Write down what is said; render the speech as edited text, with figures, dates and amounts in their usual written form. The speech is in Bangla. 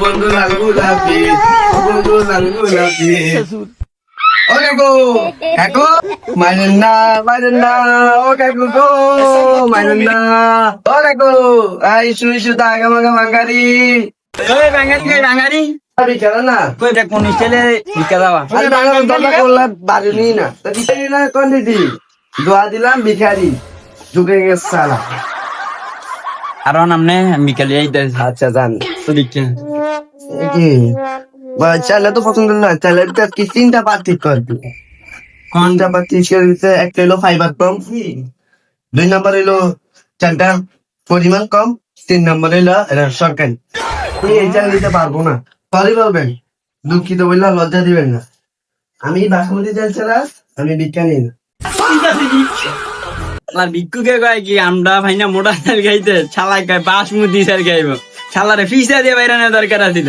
বন্ধু লাল গোলাপি, ও বন্ধু লাল গোলাপি। ও কাকু, কাকু, মাইরেন না, ও কাকু গো, মাইরেন না। ও কাকু, আই শুই তাগা মাগা মাঙ্গারি। ওই বাঙালি কই বাঙালি বিকালা না, কই দেখ কোন স্টাইলে ভিক্ষা দেওয়া আরে বাঙালি দরজা করলে বাড়ি নি না। তা দিতে না কোন দিদি? দোয়া দিলাম ভিখারি, ঢুকে গেছে সালা। আর নামনে বিকালে আইতে আচ্ছা জান। সুদিকে কি? চাইলে তো পছন্দ না, চাইলে কি তিনটা পার্টি করবি। কোনটা পার্টি সেটা একটা হলো ফাইবার কম, 2 নম্বর হলো চালটা পরিমাণ কম, 3 নম্বর হলো এটা সরকারি। তুই এই চাল নিতে পারবো না, সরি বলবেন, দুঃখিত বললে লজ্জা দিবেন না। আমি বাসমতি চাল ছাড়া আমি বিজ্ঞানী না। আর ভিক্ষুকে কয় কি আমরা ভাইনা মোটা চাল খাইতে ছালাই কয় বাসমতি চাল খাইব ছালারে ফিসা দিয়ে বাইরে দরকার আছিল